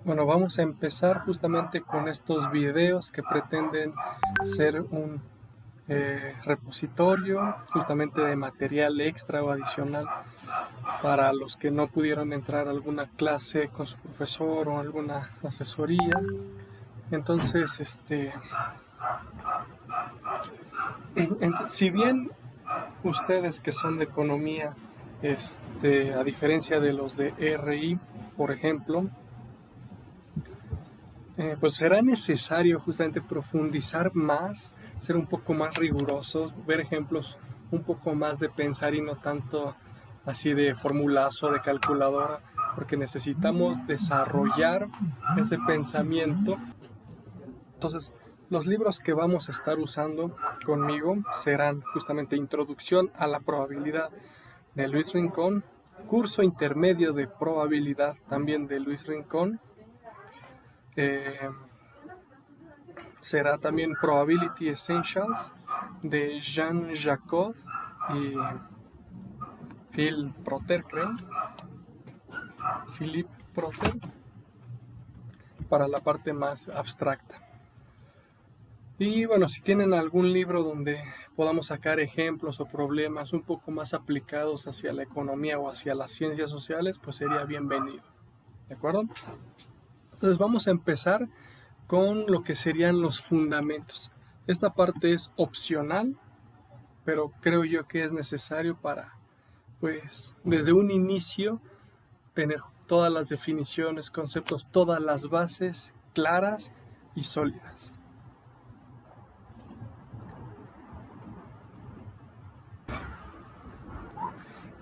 Bueno, vamos a empezar justamente con estos videos que pretenden ser un repositorio justamente de material extra o adicional para los que no pudieron entrar a alguna clase con su profesor o alguna asesoría. Entonces, si bien ustedes que son de economía, a diferencia de los de RI, por ejemplo, pues será necesario justamente profundizar más, ser un poco más rigurosos, ver ejemplos un poco más de pensar y no tanto así de formulazo, de calculadora, porque necesitamos desarrollar ese pensamiento. Entonces, los libros que vamos a estar usando conmigo serán justamente Introducción a la Probabilidad de Luis Rincón, Curso Intermedio de Probabilidad también de Luis Rincón, eh, será también Probability Essentials de Jean Jacob y Phil Proter, creo. Philippe Proter, para la parte más abstracta. Y bueno, si tienen algún libro donde podamos sacar ejemplos o problemas un poco más aplicados hacia la economía o hacia las ciencias sociales, pues sería bienvenido. ¿De acuerdo? Entonces vamos a empezar con lo que serían los fundamentos. Esta parte es opcional, pero creo yo que es necesario para, pues, desde un inicio, tener todas las definiciones, conceptos, todas las bases claras y sólidas.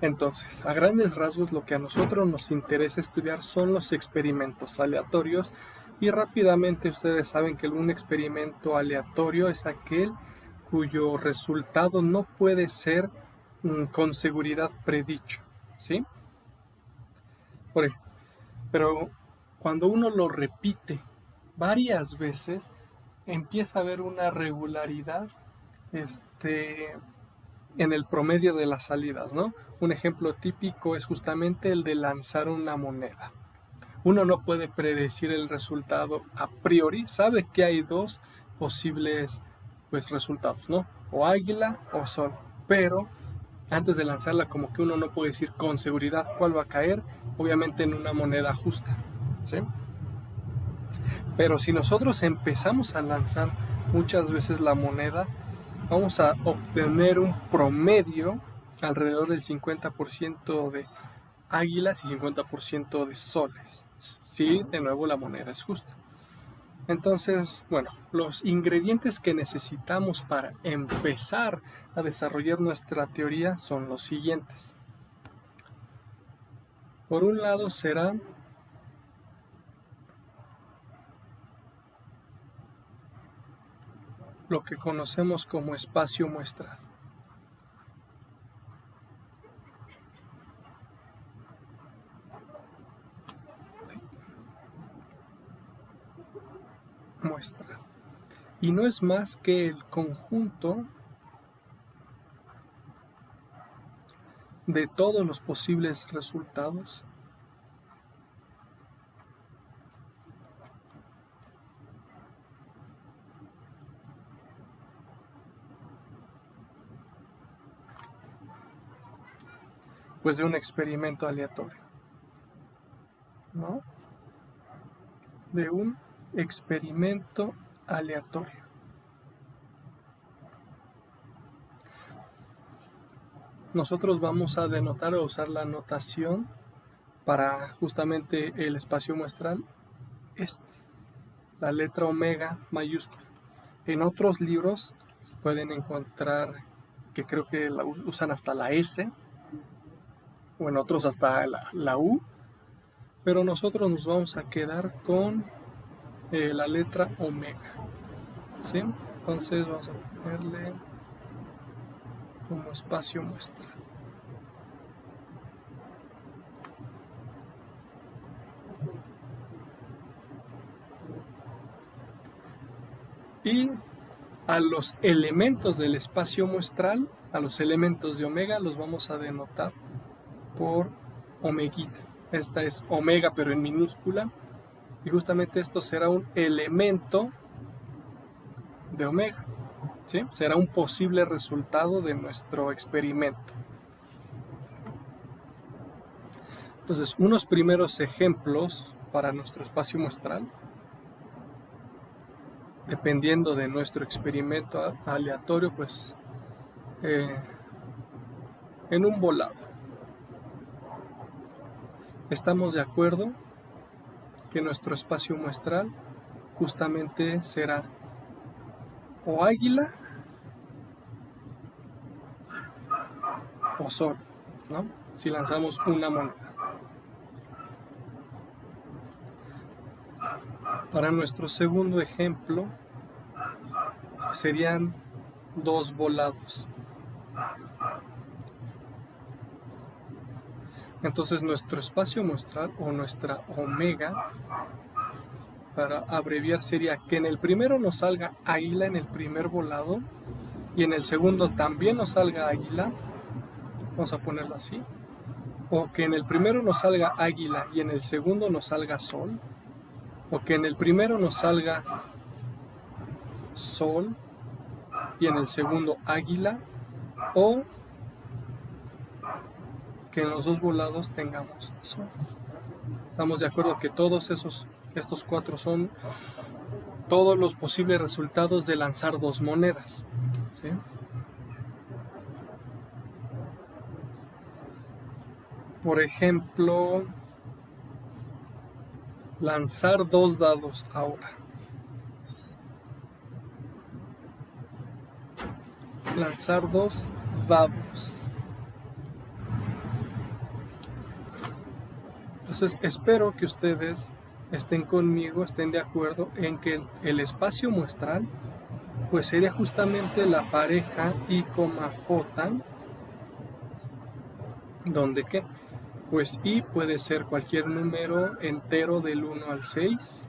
Entonces, a grandes rasgos, lo que a nosotros nos interesa estudiar son los experimentos aleatorios, y rápidamente ustedes saben que un experimento aleatorio es aquel cuyo resultado no puede ser con seguridad predicho, ¿sí? Por ejemplo, pero cuando uno lo repite varias veces, empieza a haber una regularidad en el promedio de las salidas, ¿no? Un ejemplo típico es justamente el de lanzar una moneda. Uno no puede predecir el resultado a priori, sabe que hay dos posibles, pues, resultados, ¿no? O águila o sol, pero antes de lanzarla como que uno no puede decir con seguridad cuál va a caer, obviamente en una moneda justa, ¿sí? Pero si nosotros empezamos a lanzar muchas veces la moneda, vamos a obtener un promedio alrededor del 50% de águilas y 50% de soles. Si de nuevo la moneda es justa. Entonces, bueno, los ingredientes que necesitamos para empezar a desarrollar nuestra teoría son los siguientes. Por un lado será lo que conocemos como espacio muestral. Muestral. Y no es más que el conjunto de todos los posibles resultados pues de un experimento aleatorio, ¿no? De un experimento aleatorio. Nosotros vamos a denotar o usar la notación para justamente el espacio muestral, la letra omega mayúscula. En otros libros se pueden encontrar que creo que usan hasta la S, o en otros hasta la U, pero nosotros nos vamos a quedar con la letra omega, ¿sí? Entonces vamos a ponerle como espacio muestral. Y a los elementos del espacio muestral, a los elementos de omega, los vamos a denotar por omeguita. Esta es omega pero en minúscula, y justamente esto será un elemento de omega, ¿sí? Será un posible resultado de nuestro experimento. Entonces, unos primeros ejemplos para nuestro espacio muestral, dependiendo de nuestro experimento aleatorio, pues en un volado. Estamos de acuerdo que nuestro espacio muestral justamente será o águila o sol, ¿no? Si lanzamos una moneda. Para nuestro segundo ejemplo serían dos volados. Entonces nuestro espacio muestral o nuestra omega, para abreviar, sería que en el primero nos salga águila en el primer volado y en el segundo también nos salga águila, vamos a ponerlo así, o que en el primero nos salga águila y en el segundo nos salga sol, o que en el primero nos salga sol y en el segundo águila, o que en los dos volados tengamos sol. Estamos de acuerdo que todos estos cuatro son todos los posibles resultados de lanzar dos monedas, ¿sí? Por ejemplo, lanzar dos dados ahora. Lanzar dos dados. Entonces espero que ustedes estén conmigo, estén de acuerdo en que el espacio muestral pues sería justamente la pareja I, J, donde ¿qué? Pues I puede ser cualquier número entero del 1 al 6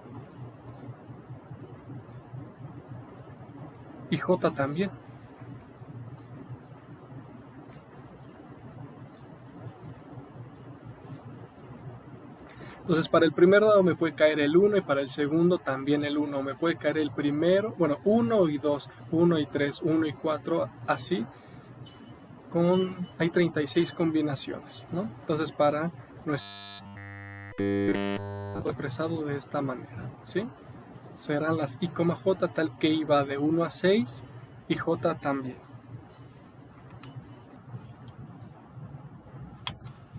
y J también. Entonces para el primer dado me puede caer el 1 y para el segundo también el 1. Me puede caer el primero, bueno, 1 y 2, 1 y 3, 1 y 4, así. Hay 36 combinaciones, ¿no? Entonces para nuestro expresado de esta manera, ¿sí? Serán las I, J tal que I va de 1 a 6 y J también.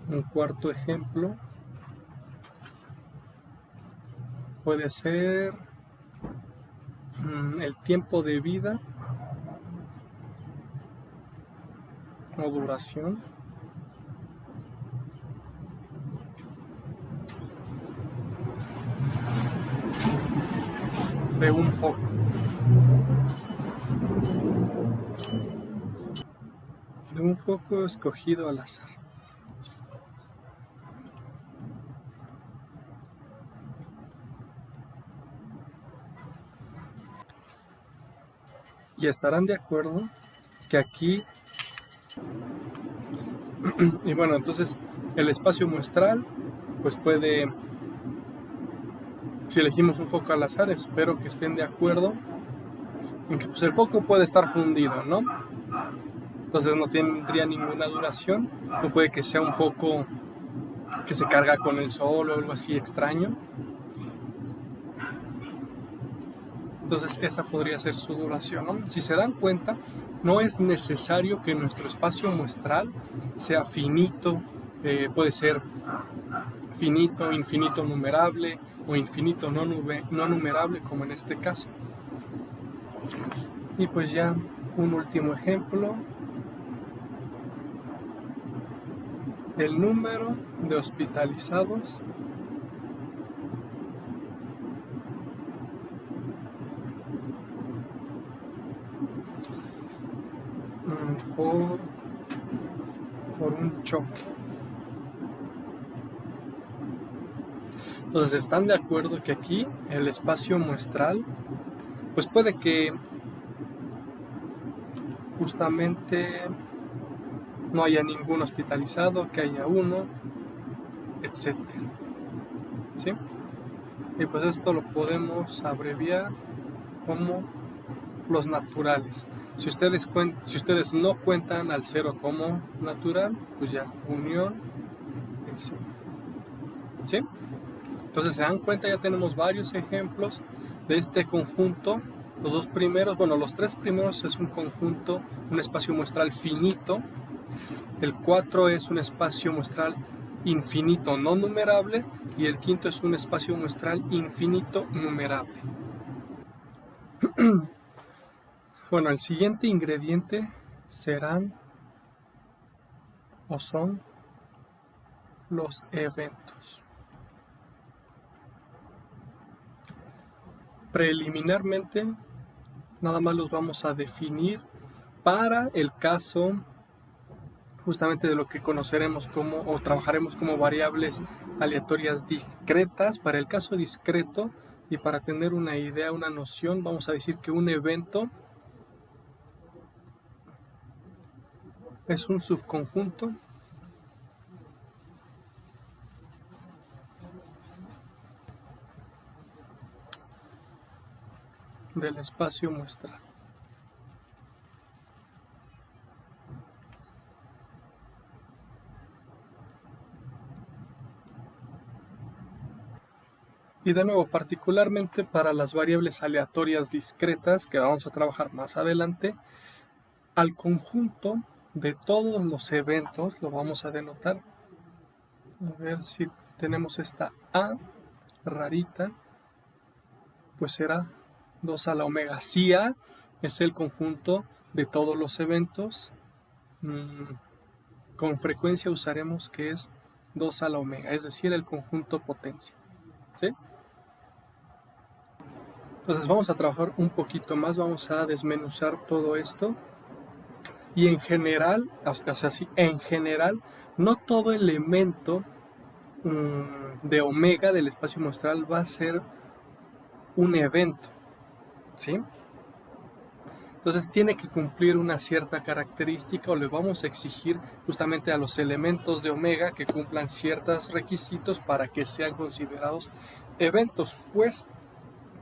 Un cuarto ejemplo puede ser el tiempo de vida o duración de un foco. De un foco escogido al azar. Y estarán de acuerdo que aquí, y bueno, entonces el espacio muestral, pues puede, si elegimos un foco al azar, espero que estén de acuerdo en que pues el foco puede estar fundido, ¿no? Entonces no tendría ninguna duración, o puede que sea un foco que se carga con el sol o algo así extraño. Entonces esa podría ser su duración, ¿no? Si se dan cuenta, no es necesario que nuestro espacio muestral sea finito, puede ser finito, infinito numerable o infinito no numerable, como en este caso. Y pues ya un último ejemplo, el número de hospitalizados por un choque. Entonces están de acuerdo que aquí el espacio muestral pues puede que justamente no haya ningún hospitalizado, que haya uno, etcétera, ¿sí? Y pues esto lo podemos abreviar como los naturales. Si ustedes no cuentan al 0 como natural, pues ya, unión el 0. ¿Sí? Entonces se dan cuenta, ya tenemos varios ejemplos de este conjunto. Los tres primeros es un conjunto, un espacio muestral finito. El 4 es un espacio muestral infinito no numerable y el quinto es un espacio muestral infinito numerable. Bueno, el siguiente ingrediente serán o son los eventos. Preliminarmente, nada más los vamos a definir para el caso justamente de lo que conoceremos como o trabajaremos como variables aleatorias discretas. Para el caso discreto y para tener una idea, una noción, vamos a decir que un evento es un subconjunto del espacio muestral. Y de nuevo, particularmente para las variables aleatorias discretas que vamos a trabajar más adelante, al conjunto de todos los eventos lo vamos a denotar. A ver si tenemos esta A rarita, pues será 2 a la omega. Si A es el conjunto de todos los eventos, con frecuencia usaremos que es 2 a la omega, es decir, el conjunto potencia. ¿Sí? Entonces vamos a trabajar un poquito más, vamos a desmenuzar todo esto. Y en general, no todo elemento de omega del espacio muestral va a ser un evento, ¿sí? Entonces tiene que cumplir una cierta característica o le vamos a exigir justamente a los elementos de omega que cumplan ciertos requisitos para que sean considerados eventos, pues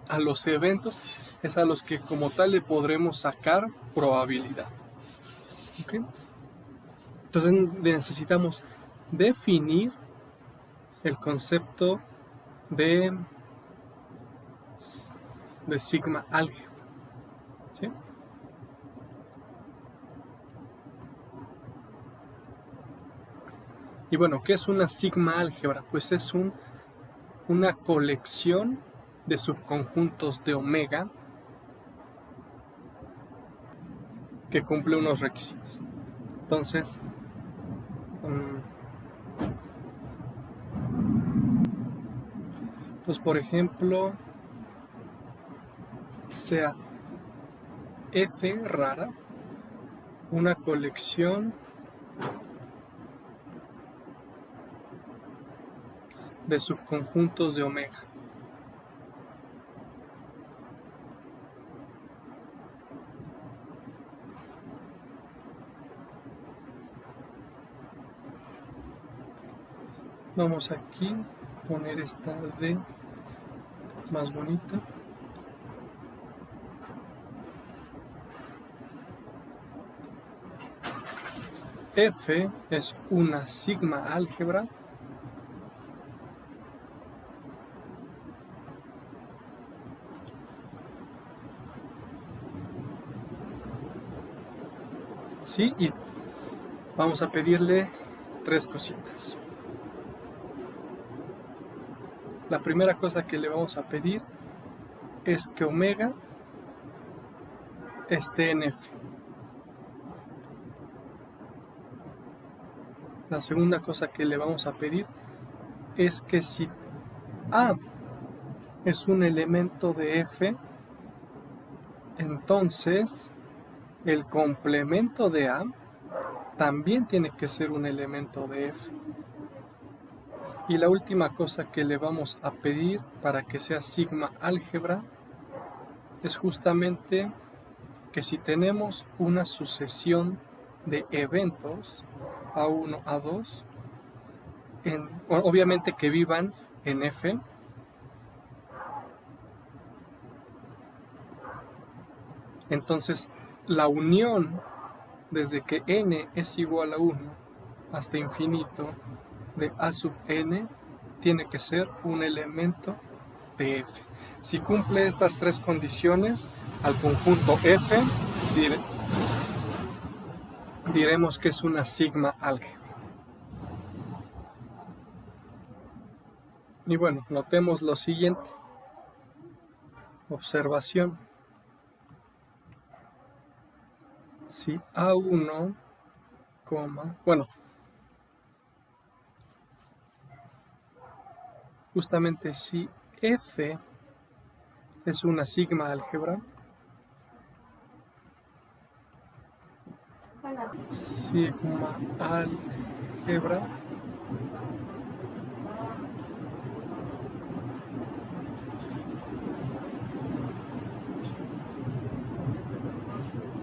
a los eventos es a los que como tal le podremos sacar probabilidad. ¿Okay? Entonces necesitamos definir el concepto de sigma álgebra. ¿Sí? Y bueno, ¿qué es una sigma álgebra? Pues es una colección de subconjuntos de omega que cumple unos requisitos. Entonces, pues por ejemplo, sea F rara una colección de subconjuntos de omega. Vamos aquí a poner esta D más bonita. F es una sigma álgebra ¿sí? Y vamos a pedirle 3 cositas. La primera cosa que le vamos a pedir es que omega esté en F. La segunda cosa que le vamos a pedir es que si A es un elemento de F, entonces el complemento de A también tiene que ser un elemento de F. Y la última cosa que le vamos a pedir para que sea sigma álgebra es justamente que si tenemos una sucesión de eventos A1, A2, obviamente que vivan en F, Entonces, la unión desde que n es igual a 1 hasta infinito de a sub n tiene que ser un elemento de F. Si cumple estas tres condiciones, al conjunto F diremos que es una sigma álgebra. Y bueno, notemos lo siguiente. Observación. Si A1, bueno, justamente si F es una sigma álgebra, sigma álgebra,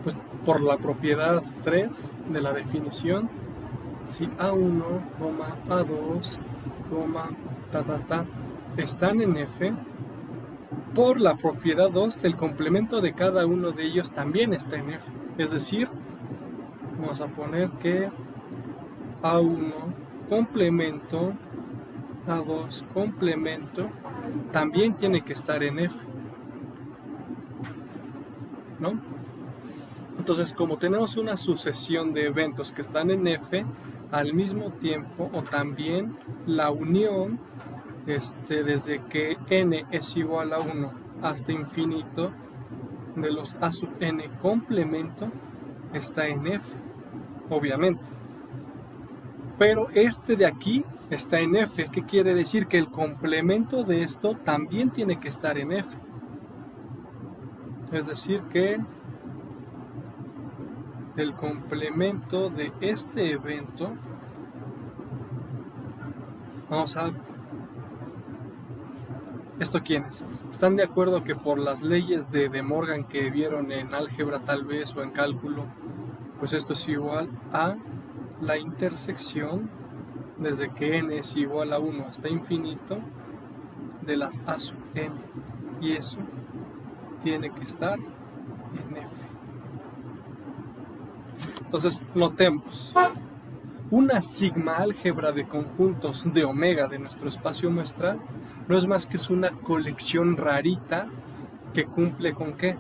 pues por la propiedad 3 de la definición, si A1, A2, están en F, por la propiedad 2, el complemento de cada uno de ellos también está en F. Es decir, vamos a poner que A1 complemento, A2 complemento, también tiene que estar en F, ¿no? Entonces, como tenemos una sucesión de eventos que están en F, al mismo tiempo, o también la unión, desde que n es igual a 1 hasta infinito, de los a sub n complemento, está en F, obviamente. Pero este de aquí está en F. ¿Qué quiere decir? Que el complemento de esto también tiene que estar en F. Es decir que el complemento de este evento, vamos a... ¿Esto quiénes? ¿Están de acuerdo que por las leyes de De Morgan que vieron en álgebra tal vez o en cálculo, pues esto es igual a la intersección desde que n es igual a 1 hasta infinito de las a sub n, y eso tiene que estar en F. Entonces, notemos, una sigma álgebra de conjuntos de omega de nuestro espacio muestral no es más que es una colección rarita que cumple con ¿qué?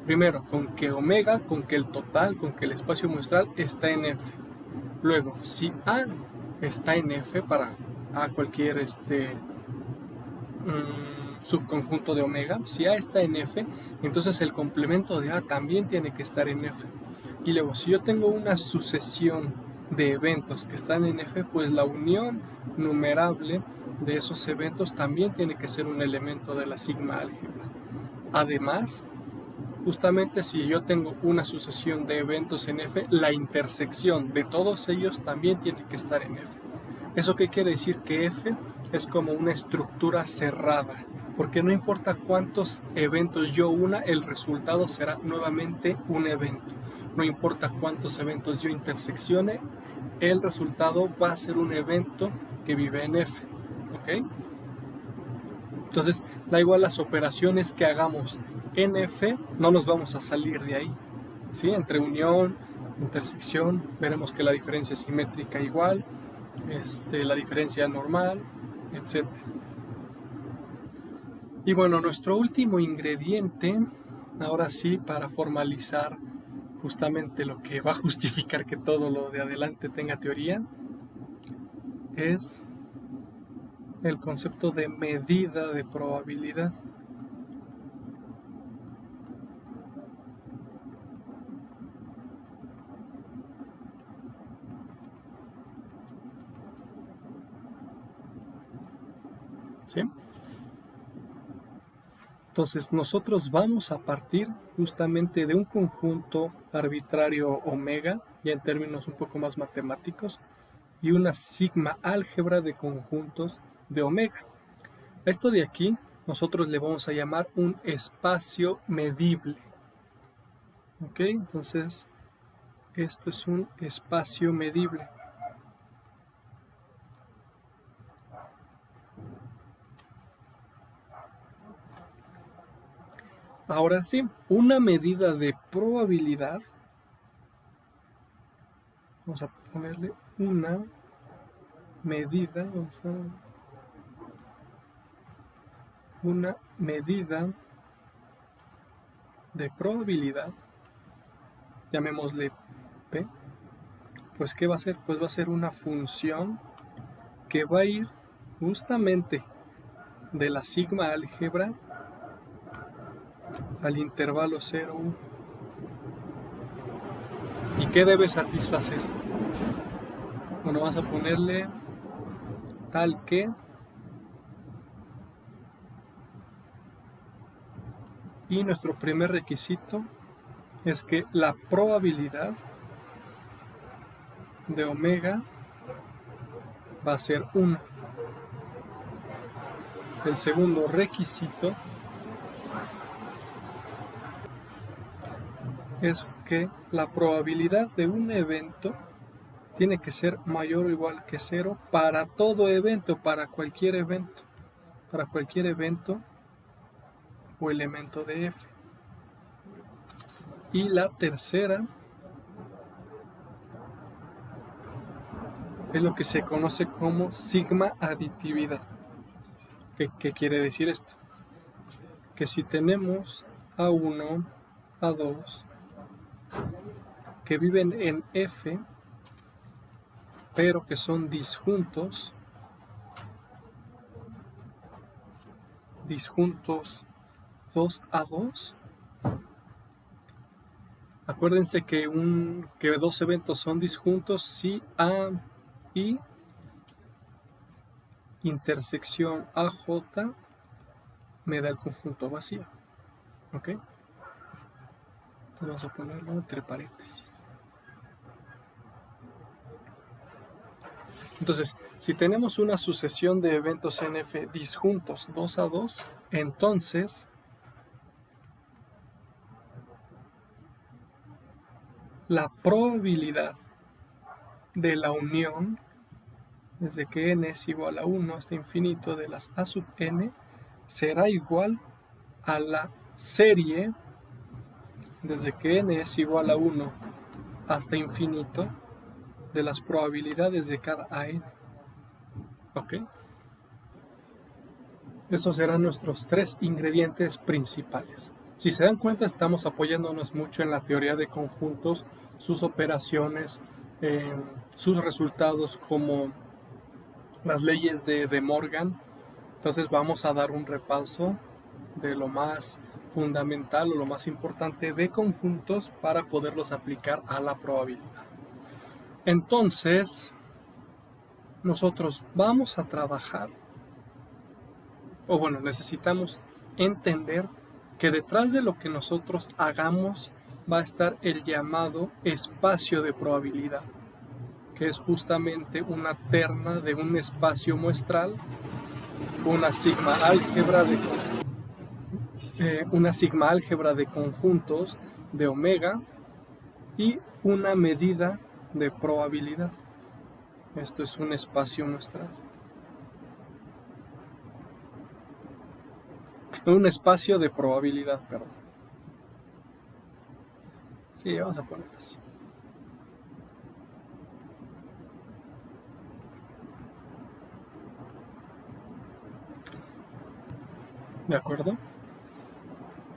Primero, con que omega, con que el total, con que el espacio muestral está en F. Luego, si A está en F para A cualquier subconjunto de omega, si A está en F, entonces el complemento de A también tiene que estar en F. Y luego, si yo tengo una sucesión de eventos que están en F, pues la unión numerable de esos eventos también tiene que ser un elemento de la sigma álgebra. Además, justamente si yo tengo una sucesión de eventos en F, la intersección de todos ellos también tiene que estar en F. ¿Eso qué quiere decir? Que F es como una estructura cerrada, porque no importa cuántos eventos yo una, el resultado será nuevamente un evento. No importa cuántos eventos yo interseccione, el resultado va a ser un evento que vive en F. ¿Ok? Entonces, da igual las operaciones que hagamos en F, no nos vamos a salir de ahí. ¿Sí? Entre unión, intersección, veremos que la diferencia es simétrica igual, la diferencia normal, etc. Y bueno, nuestro último ingrediente, ahora sí, para formalizar justamente lo que va a justificar que todo lo de adelante tenga teoría, es el concepto de medida de probabilidad. ¿Sí? Entonces nosotros vamos a partir justamente de un conjunto arbitrario omega, ya en términos un poco más matemáticos, y una sigma álgebra de conjuntos de omega. A esto de aquí nosotros le vamos a llamar un espacio medible. ¿Ok? Entonces esto es un espacio medible. Ahora sí, una medida de probabilidad, vamos a ponerle una medida, una medida de probabilidad, llamémosle P, pues ¿qué va a ser? Pues va a ser una función que va a ir justamente de la sigma álgebra al intervalo 0, 1. ¿Y qué debe satisfacer? Bueno, vamos a ponerle tal que, y nuestro primer requisito es que la probabilidad de omega va a ser 1. El segundo requisito es que la probabilidad de un evento tiene que ser mayor o igual que 0 para todo evento, para cualquier evento o elemento de F. Y la tercera es lo que se conoce como sigma aditividad. ¿Qué quiere decir esto? Que si tenemos A1, A2, que viven en F, pero que son disjuntos 2A2, acuérdense que dos eventos son disjuntos si A y intersección AJ me da el conjunto vacío. ¿Ok? Entonces vamos a ponerlo entre paréntesis. Entonces, si tenemos una sucesión de eventos en F disjuntos 2A2, entonces la probabilidad de la unión, desde que n es igual a 1 hasta infinito de las a sub n, será igual a la serie, desde que n es igual a 1 hasta infinito, de las probabilidades de cada an. ¿Ok? Estos serán nuestros tres ingredientes principales. Si se dan cuenta, estamos apoyándonos mucho en la teoría de conjuntos, sus operaciones, sus resultados como las leyes de De Morgan. Entonces vamos a dar un repaso de lo más fundamental o lo más importante de conjuntos para poderlos aplicar a la probabilidad. Entonces, nosotros vamos a trabajar, o bueno, necesitamos entender que detrás de lo que nosotros hagamos va a estar el llamado espacio de probabilidad, que es justamente una terna de un espacio muestral, una sigma álgebra de conjuntos de omega y una medida de probabilidad. Esto es un espacio muestral. Un espacio de probabilidad, perdón. Sí, vamos a ponerlo así. ¿De acuerdo?